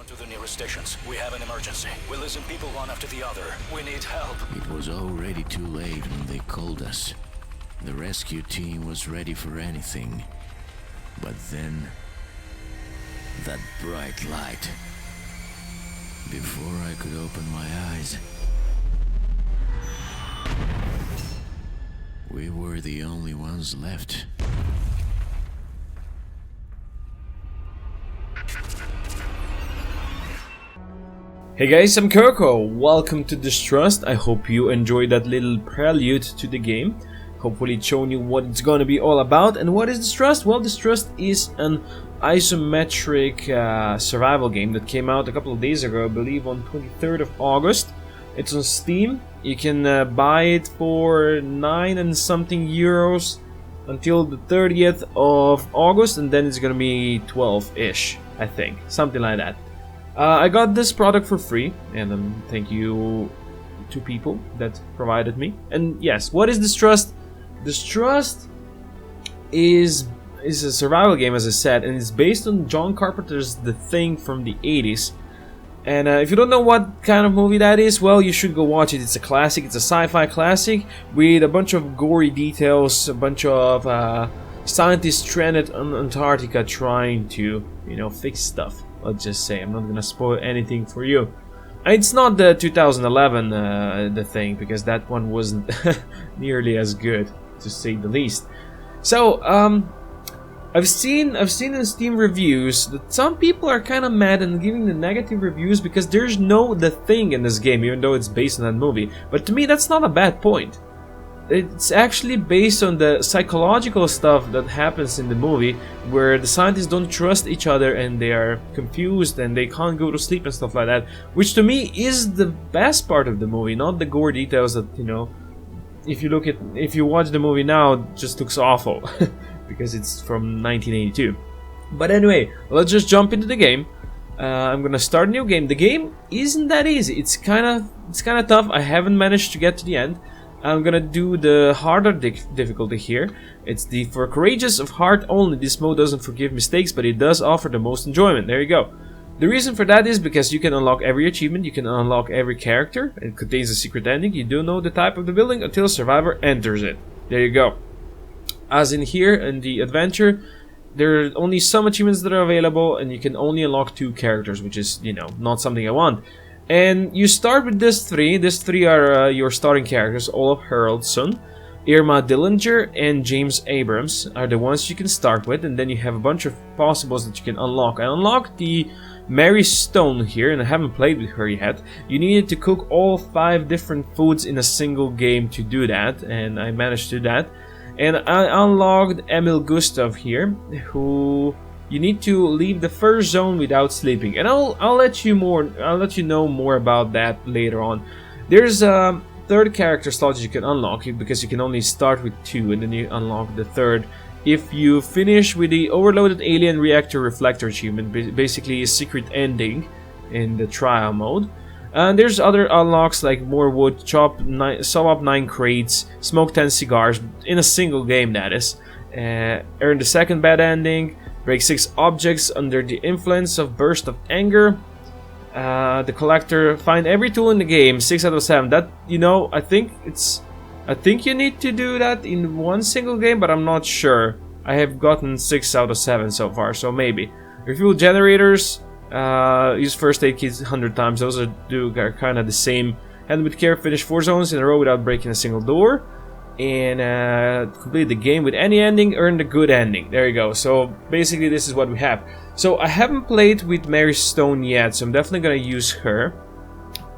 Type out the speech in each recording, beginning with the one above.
to the nearest stations. We have an emergency. We listen people one after the other. We need help. It was already too late when they called us. The rescue team was ready for anything. But then, that bright light. Before I could open my eyes, we were the only ones left. Hey guys, I'm Koko. Welcome to Distrust. I hope you enjoyed that little prelude to the game. Hopefully it's shown you what it's going to be all about. And what is Distrust? Well, Distrust is an isometric survival game that came out a couple of days ago, I believe on 23rd of August. It's on Steam. You can buy it for 9 and something euros until the 30th of August, and then it's going to be 12-ish, I think. Something like that. I got this product for free, and thank you to people that provided me. And yes, what is Distrust? Distrust is a survival game, as I said, and it's based on John Carpenter's The Thing from the 80s. And if you don't know what kind of movie that is, well, you should go watch it. It's a classic. It's a sci-fi classic with a bunch of gory details, a bunch of scientists stranded on Antarctica trying to, fix stuff. Let's just say I'm not gonna spoil anything for you. It's not the 2011 The Thing, because that one wasn't nearly as good, to say the least. So I've seen in Steam reviews that some people are kind of mad and giving the negative reviews because there's no The Thing in this game, even though it's based on that movie. But to me, that's not a bad point. It's actually based on the psychological stuff that happens in the movie, where the scientists don't trust each other and they are confused and they can't go to sleep and stuff like that, which to me is the best part of the movie, not the gore details that, if you watch the movie now, it just looks awful because it's from 1982. But anyway, let's just jump into the game. I'm gonna start a new game. The game isn't that easy. It's kind of tough. I haven't managed to get to the end. I'm gonna do the harder difficulty here. It's the for courageous of heart only. This mode doesn't forgive mistakes, but it does offer the most enjoyment. There you go. The reason for that is because you can unlock every achievement, you can unlock every character. It contains a secret ending. You don't know the type of the building until a survivor enters it. There you go. As in here in the adventure, there are only some achievements that are available, and you can only unlock 2 characters, which is, not something I want. And you start with these three. These three are your starting characters. Olaf Haraldsson, Irma Dillinger, and James Abrams are the ones you can start with. And then you have a bunch of possibles that you can unlock. I unlocked the Mary Stone here, and I haven't played with her yet. You needed to cook all 5 different foods in a single game to do that, and I managed to do that. And I unlocked Emil Gustav here, who... You need to leave the first zone without sleeping, and I'll let you know more about that later on. There's a 3rd character slot you can unlock because you can only start with 2, and then you unlock the 3rd if you finish with the overloaded alien reactor reflector achievement, basically a secret ending in the trial mode. And there's other unlocks like more wood, saw up 9 crates, smoke 10 cigars in a single game, that is. Earn the 2nd bad ending. Break 6 objects under the influence of burst of anger. The collector, find every tool in the game. 6 out of 7. That, I think you need to do that in one single game, but I'm not sure. I have gotten 6 out of 7 so far, so maybe. Refuel generators. Use first aid kits 100 times. Those are kind of the same. Handle with care. Finish 4 zones in a row without breaking a single door. And complete the game with any ending, earn the good ending. There you go. So basically this is what we have. So I haven't played with Mary Stone yet, so I'm definitely gonna use her.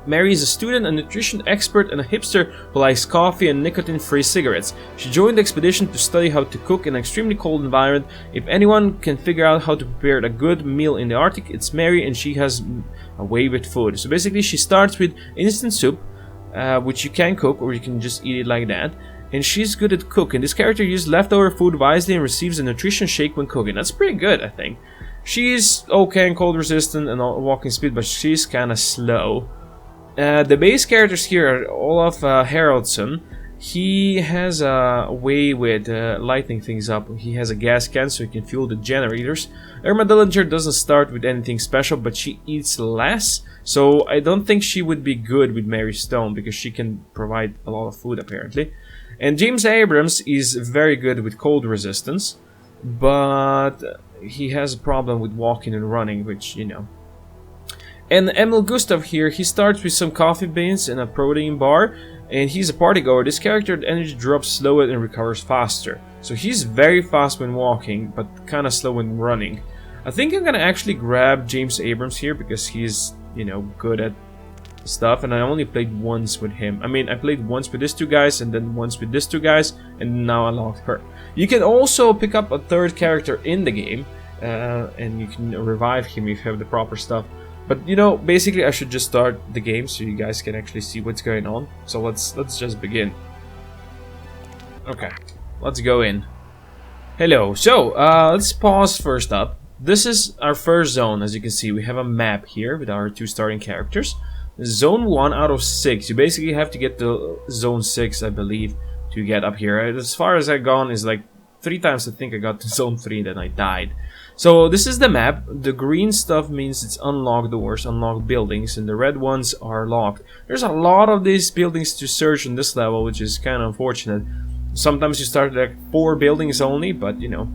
Mary is a student, a nutrition expert, and a hipster who likes coffee and nicotine-free cigarettes. She joined the expedition to study how to cook in an extremely cold environment. If anyone can figure out how to prepare a good meal in the Arctic, it's Mary, and she has a way with food. So basically she starts with instant soup, which you can cook or you can just eat it like that. And she's good at cooking. This character uses leftover food wisely and receives a nutrition shake when cooking. That's pretty good, I think. She's okay and cold resistant and walking speed, but she's kinda slow. The base characters here are Olaf Haraldsson, He has a way with lighting things up. He has a gas can so he can fuel the generators. Irma Dillinger doesn't start with anything special, but she eats less. So I don't think she would be good with Mary Stone because she can provide a lot of food apparently. And James Abrams is very good with cold resistance, but he has a problem with walking and running, which, you know. And Emil Gustav here, he starts with some coffee beans and a protein bar, and he's a party goer. This character energy drops slower and recovers faster. So he's very fast when walking, but kind of slow when running. I think I'm gonna actually grab James Abrams here because he's, you know, good at stuff, and I only played once with him. I mean, I played once with these two guys, and then once with these two guys, and now I locked her. You can also pick up a third character in the game, and you can revive him if you have the proper stuff. But you know, basically I should just start the game so you guys can actually see what's going on. So let's just begin. Okay, let's go in. Hello. So let's pause first up. This is our first zone. As you can see, we have a map here with our two starting characters. Zone 1 out of 6. You basically have to get to zone 6, I believe, to get up here. As far as I've gone is like 3 times. I think I got to zone 3 and then I died. So this is the map. The green stuff means it's unlocked doors, unlocked buildings, and the red ones are locked. There's a lot of these buildings to search on this level, which is kind of unfortunate. Sometimes you start like 4 buildings only, but you know.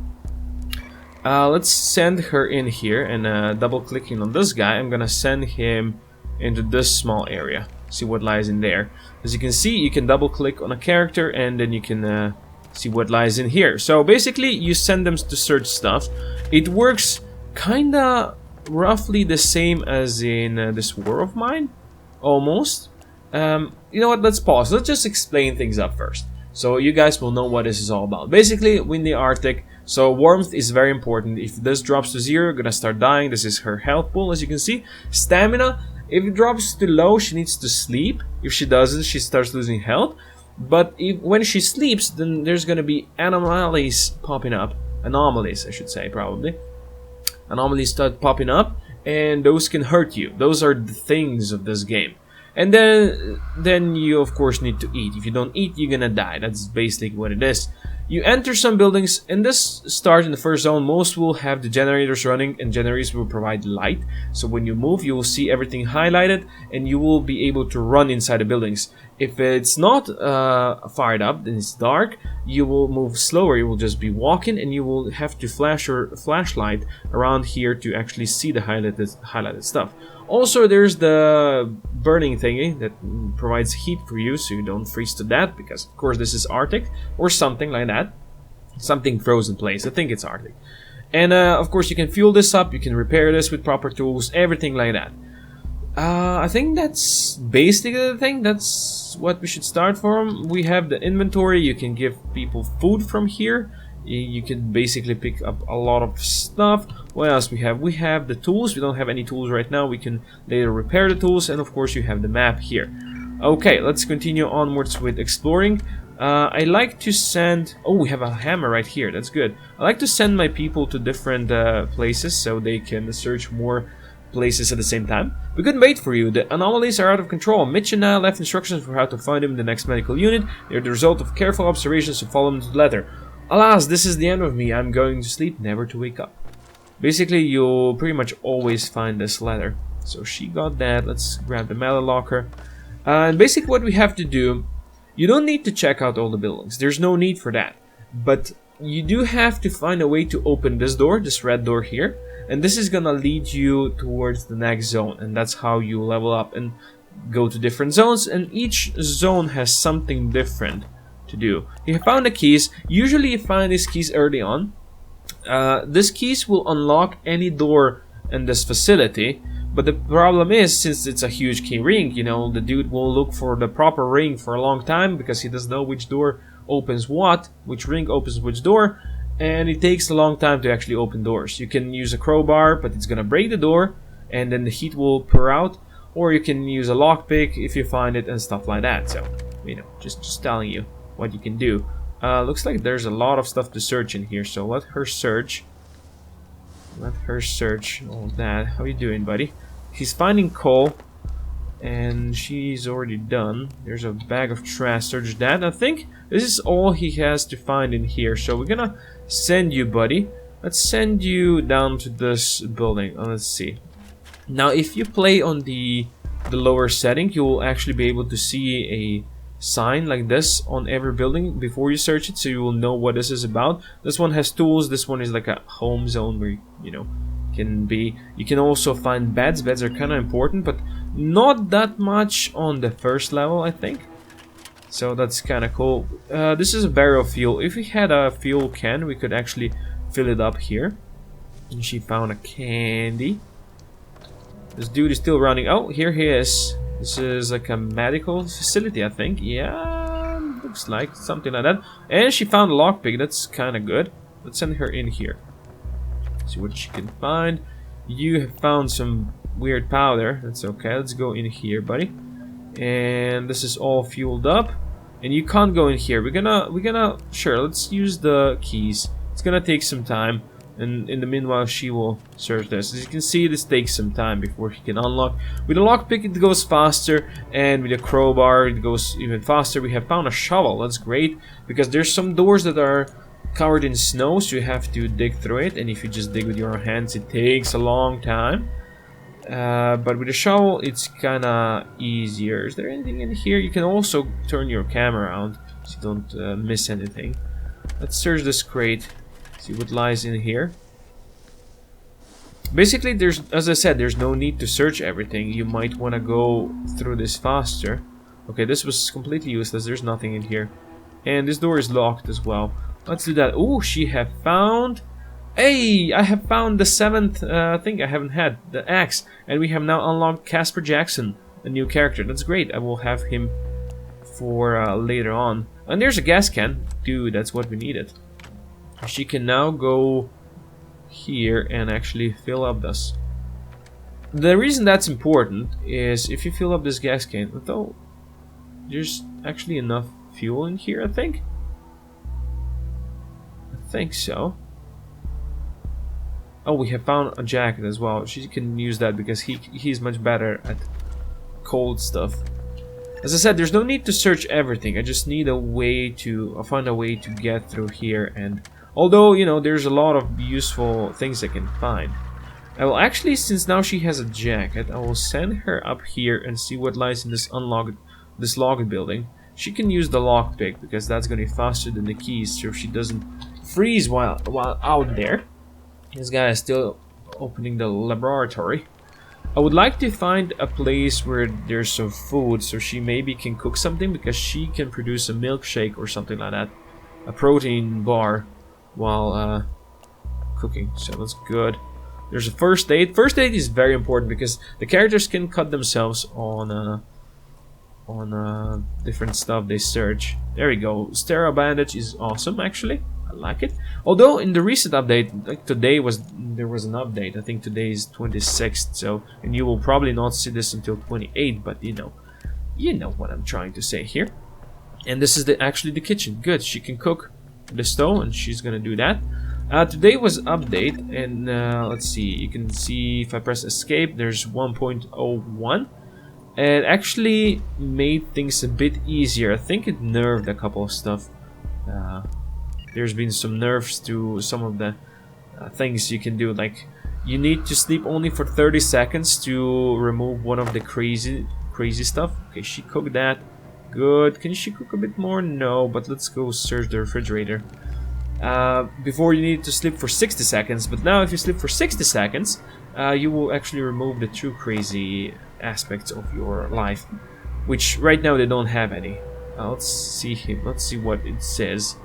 Let's send her in here, and double clicking on this guy, I'm gonna send him into this small area. See what lies in there. As you can see, you can double click on a character and then you can see what lies in here. So basically you send them to search stuff. It works kinda roughly the same as in this war of mine, almost. You know what, let's pause. Let's just explain things up first, so you guys will know what this is all about. Basically, we're in the Arctic, so warmth is very important. If this drops to 0, you're gonna start dying. This is her health pool, as you can see. Stamina, if it drops to low, she needs to sleep. If she doesn't, she starts losing health. But when she sleeps, then there's gonna be anomalies popping up. Anomalies, I should say, probably. Anomalies start popping up, and those can hurt you. Those are the things of this game. And then you, of course, need to eat. If you don't eat, you're gonna die. That's basically what it is. You enter some buildings. In this start in the first zone, most will have the generators running, and generators will provide light. So when you move, you will see everything highlighted, and you will be able to run inside the buildings. If it's not fired up, then it's dark, you will move slower. You will just be walking, and you will have to flash your flashlight around here to actually see the highlighted stuff. Also, there's the burning thingy that provides heat for you, so you don't freeze to death, because of course this is Arctic, or something like that. Something frozen place, I think it's Arctic. And of course you can fuel this up, you can repair this with proper tools, everything like that. I think that's basically the thing. That's what we should start from. We have the inventory. You can give people food from here. You can basically pick up a lot of stuff. What else we have? We have the tools. We don't have any tools right now. We can later repair the tools. And of course you have the map here. Okay, let's continue onwards with exploring. I like to send... Oh, we have a hammer right here. That's good. I like to send my people to different places so they can search more places at the same time. We couldn't wait for you. The anomalies are out of control. Mitch and I left instructions for how to find them in the next medical unit. They're the result of careful observations, so follow them to the letter. Alas, this is the end of me. I'm going to sleep, never to wake up. Basically, you'll pretty much always find this letter. So she got that. Let's grab the metal locker. And basically what we have to do, you don't need to check out all the buildings. There's no need for that. But you do have to find a way to open this door, this red door here. And this is gonna lead you towards the next zone. And that's how you level up and go to different zones. And each zone has something different to do. You found the keys. Usually you find these keys early on. These keys will unlock any door in this facility. But the problem is, since it's a huge key ring, you know, the dude will look for the proper ring for a long time because he doesn't know which door opens what, which ring opens which door, and it takes a long time to actually open doors. You can use a crowbar, but it's gonna break the door, and then the heat will pour out, or you can use a lockpick if you find it and stuff like that. So, you know, just telling you what you can do. Looks like there's a lot of stuff to search in here, so let her search. Let her search all that. How you doing, buddy? He's finding coal, And she's already done. There's a bag of trash. Search that. I think this is all he has to find in here. So we're gonna send you, buddy. Let's send you down to this building. Let's see. Now, if you play on the lower setting, you will actually be able to see a sign like this on every building before you search it, so you will know what this is about. This one has tools. This one is like a home zone where you can also find beds. Beds are kind of important, but not that much on the first level, I think. So that's kind of cool. This is a barrel of fuel. If we had a fuel can, we could actually fill it up here. And she found a candy. This dude is still running. Oh, here he is. This is like a medical facility, I think. Yeah, looks like something like that. And she found a lockpick. That's kind of good. Let's send her in here. See what she can find. You have found some weird powder. That's okay. Let's go in here, buddy. And this is all fueled up. And you can't go in here. We're gonna sure, let's use the keys. It's gonna take some time. And in the meanwhile, she will search this. As you can see, this takes some time before he can unlock. With a lockpick, it goes faster, and with a crowbar, it goes even faster. We have found a shovel. That's great, because there's some doors that are covered in snow, so you have to dig through it. And if you just dig with your hands, it takes a long time. But with a shovel, it's kind of easier. Is there anything in here? You can also turn your camera around, so you don't miss anything. Let's search this crate. See what lies in here. Basically, as I said, there's no need to search everything. You might want to go through this faster. Okay, this was completely useless. There's nothing in here. And this door is locked as well. Let's do that. Oh, she have found... Hey, I have found the 7th thing I haven't had. The axe. And we have now unlocked Casper Jackson, a new character. That's great. I will have him for later on. And there's a gas can. Dude, that's what we needed. She can now go here and actually fill up this. The reason that's important is if you fill up this gas can, though there's actually enough fuel in here, I think so. Oh, we have found a jacket as well. She can use that because he's much better at cold stuff. As I said, there's no need to search everything. I just need a way to find a way to get through here. And although, you know, there's a lot of useful things I can find. I will actually, since now she has a jacket, I will send her up here and see what lies in this locked building. She can use the lockpick because that's going to be faster than the keys, so she doesn't freeze while out there. This guy is still opening the laboratory. I would like to find a place where there's some food, so she maybe can cook something, because she can produce a milkshake or something like that, a protein bar, while cooking. So that's good. There's a first aid. First aid is very important because the characters can cut themselves on different stuff they search. There we go. Sterile bandage is awesome, actually. I like it. Although in the recent update, like today there was an update. I think today is 26th, so, and you will probably not see this until 28th, but you know what I'm trying to say here. And this is actually the kitchen. Good. She can cook the stove, and she's gonna do that. Today was update, and let's see. You can see if I press escape, there's 1.01. It actually made things a bit easier. I think it nerfed a couple of stuff. There's been some nerfs to some of the things you can do. Like, you need to sleep only for 30 seconds to remove one of the crazy stuff. Okay, she cooked that. Good. Can she cook a bit more? No, but let's go search the refrigerator. Before you need to sleep for 60 seconds, but now if you sleep for 60 seconds, you will actually remove the true crazy aspects of your life, which right now they don't have any. Let's see what it says.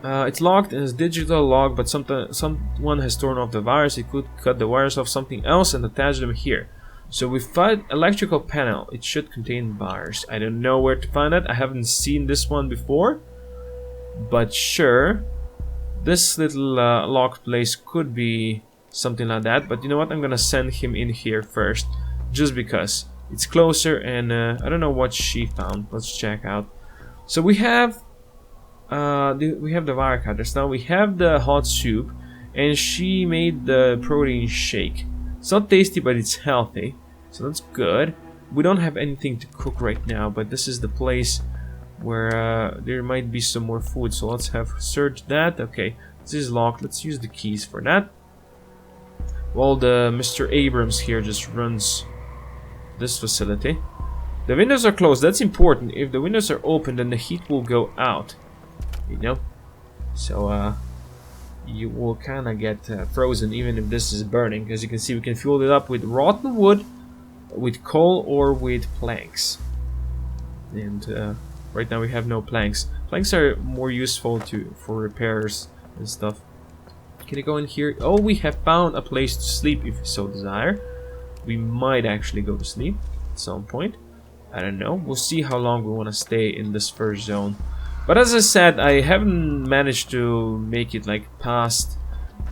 It's locked and it's digital log, but someone has torn off the wires. It could cut the wires off something else and attach them here. So we find electrical panel. It should contain wires. I don't know where to find it. I haven't seen this one before, but sure, this little locked place could be something like that. But you know what? I'm gonna send him in here first, just because it's closer. And I don't know what she found. Let's check out. So we have the wire cutters. Now we have the hot soup, and she made the protein shake. It's not tasty, but it's healthy. so that's good. We don't have anything to cook right now, but this is the place where there might be some more food, so let's have search that. Okay, this is locked. Let's use the keys for that. While the Mr. Abrams here just runs this facility. The windows are closed. That's important. If the windows are open, then the heat will go out. You know? So, you will kind of get frozen even if this is burning. As you can see, we can fuel it up with rotten wood, with coal, or with planks. And right now we have no planks. Planks are more useful for repairs and stuff. Can I go in here? Oh, we have found a place to sleep if we so desire. We might actually go to sleep at some point. I don't know. We'll see how long we want to stay in this first zone. But as I said, I haven't managed to make it like past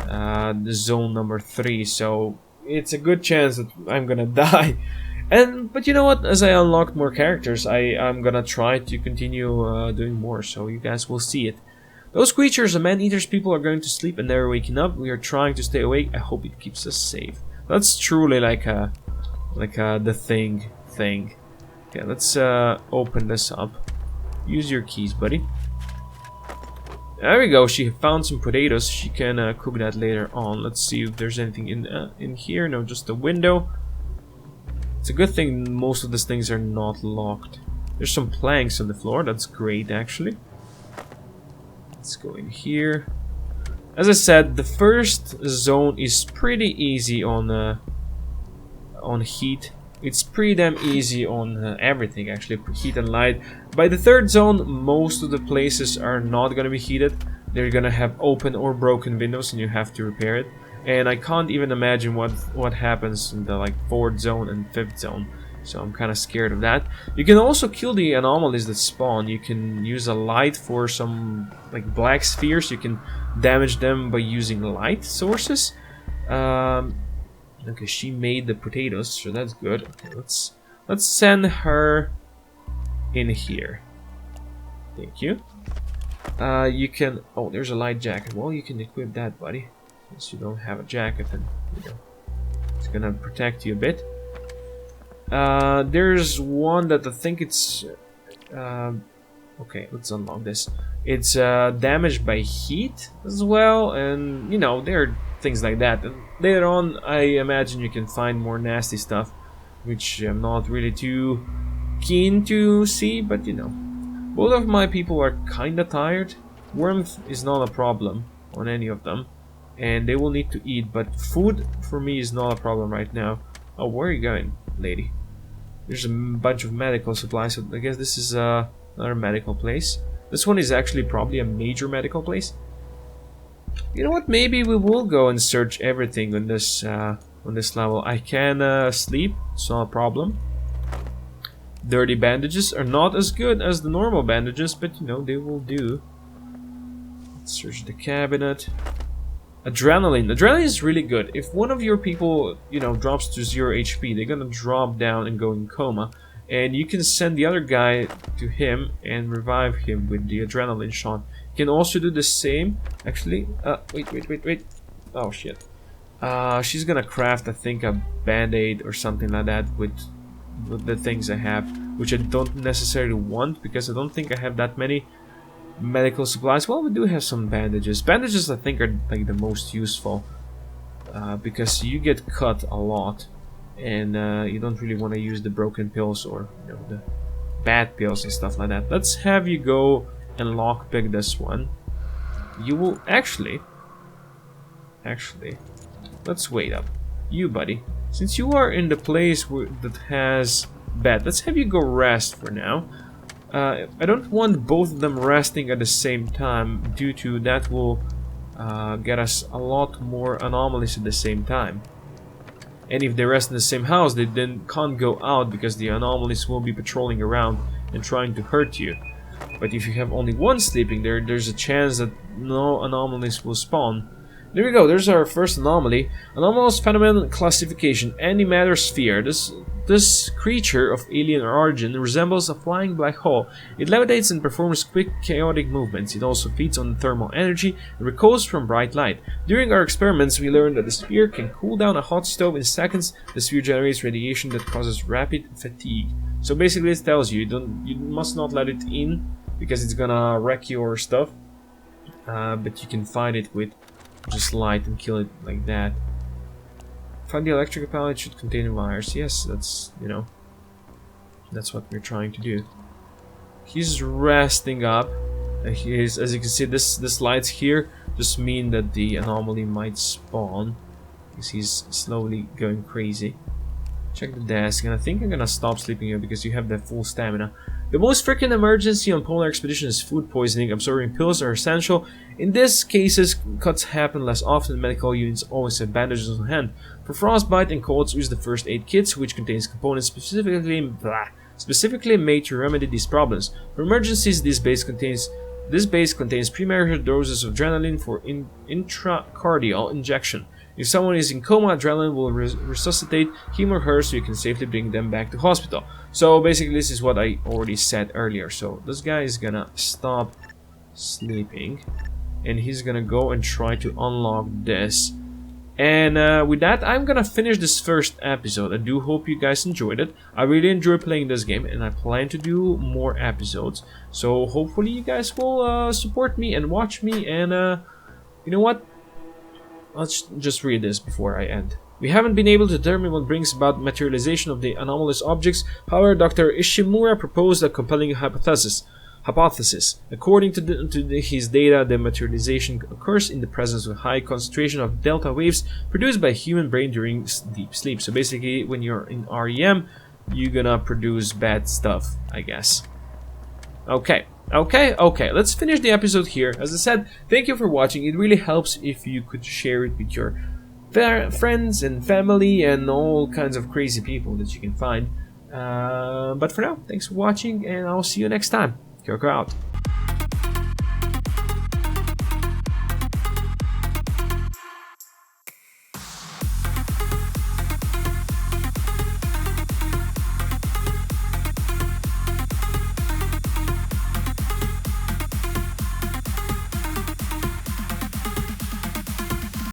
the zone number 3, so it's a good chance that I'm gonna die. But you know what? As I unlock more characters, I'm gonna try to continue doing more, so you guys will see it. Those creatures, the man-eaters people, are going to sleep and never waking up. We are trying to stay awake. I hope it keeps us safe. That's truly like the thing. Okay, let's open this up. Use your keys, buddy. There we go. She found some potatoes. She can cook that later on. Let's see if there's anything in here. No, just a window. It's a good thing most of these things are not locked. There's some planks on the floor. That's great, actually. Let's go in here. As I said, the first zone is pretty easy on heat. It's pretty damn easy on everything, actually, heat and light. By the third zone, most of the places are not going to be heated. They're going to have open or broken windows, and you have to repair it. And I can't even imagine what happens in the like 4th zone and 5th zone. So I'm kind of scared of that. You can also kill the anomalies that spawn. You can use a light for some like black spheres. You can damage them by using light sources. Okay, she made the potatoes, so that's good. Okay, let's send her in here. Thank you. You can. Oh, there's a light jacket. Well, you can equip that, buddy. Since you don't have a jacket, then you know it's gonna protect you a bit. There's one that I think it's okay, let's unlock this. It's damaged by heat as well, and you know, there are things like that. And later on, I imagine you can find more nasty stuff, which I'm not really too keen to see, but you know. Both of my people are kinda tired. Warmth is not a problem on any of them, and they will need to eat, but food for me is not a problem right now. Oh, where are you going, lady? There's a bunch of medical supplies, so I guess this is another medical place. This one is actually probably a major medical place. You know what? Maybe we will go and search everything on this level. I can sleep, it's not a problem. Dirty bandages are not as good as the normal bandages, but you know, they will do. Let's search the cabinet. Adrenaline. Adrenaline is really good. If one of your people, you know, drops to 0 HP, they're gonna drop down and go in coma. And you can send the other guy to him and revive him with the adrenaline shot. You can also do the same. Actually, wait. Oh, shit. She's gonna craft, I think, a band-aid or something like that with the things I have. Which I don't necessarily want, because I don't think I have that many medical supplies. Well, we do have some bandages. Bandages, I think, are like the most useful because you get cut a lot, and you don't really want to use the broken pills or you know, the bad pills and stuff like that. Let's have you go and lockpick this one. You will actually, let's wait up. You, buddy, since you are in the place that has bed, let's have you go rest for now. I don't want both of them resting at the same time, due to that will get us a lot more anomalies at the same time. And if they rest in the same house, they then can't go out because the anomalies will be patrolling around and trying to hurt you. But if you have only one sleeping there, there's a chance that no anomalies will spawn. There we go, there's our first anomaly. Anomalous phenomenon classification, antimatter sphere. This creature of alien origin resembles a flying black hole. It levitates and performs quick, chaotic movements. It also feeds on thermal energy and recoils from bright light. During our experiments, we learned that the sphere can cool down a hot stove in seconds. The sphere generates radiation that causes rapid fatigue. So basically, it tells you you must not let it in because it's gonna wreck your stuff. But you can fight it with just light and kill it like that. Find the electrical pallet should contain wires. Yes, that's, you know, that's what we're trying to do. He's resting up. He is, as you can see, this lights here just mean that the anomaly might spawn because he's slowly going crazy. Check the desk, and I think I'm gonna stop sleeping here because you have that full stamina. The most frequent emergency on polar expedition is food poisoning. Absorbing pills are essential. In these cases, cuts happen less often. Medical units always have bandages on hand. For frostbite and colds, use the first aid kits, which contains components specifically made to remedy these problems. For emergencies, this base contains pre-measured doses of adrenaline for intracardial injection. If someone is in coma, adrenaline will resuscitate him or her so you can safely bring them back to hospital. So basically this is what I already said earlier. So this guy is gonna stop sleeping and he's gonna go and try to unlock this. And with that, I'm gonna finish this first episode. I do hope you guys enjoyed it. I really enjoy playing this game and I plan to do more episodes. So hopefully you guys will support me and watch me, and you know what? Let's just read this before I end. We haven't been able to determine what brings about materialization of the anomalous objects. However, Dr. Ishimura proposed a compelling hypothesis. According to his data, the materialization occurs in the presence of a high concentration of delta waves produced by human brain during deep sleep. So basically, when you're in REM, you're gonna produce bad stuff, I guess. Okay, let's finish the episode here. As I said, thank you for watching. It really helps if you could share it with your friends and family and all kinds of crazy people that you can find. But for now, thanks for watching, and I'll see you next time. Koko out.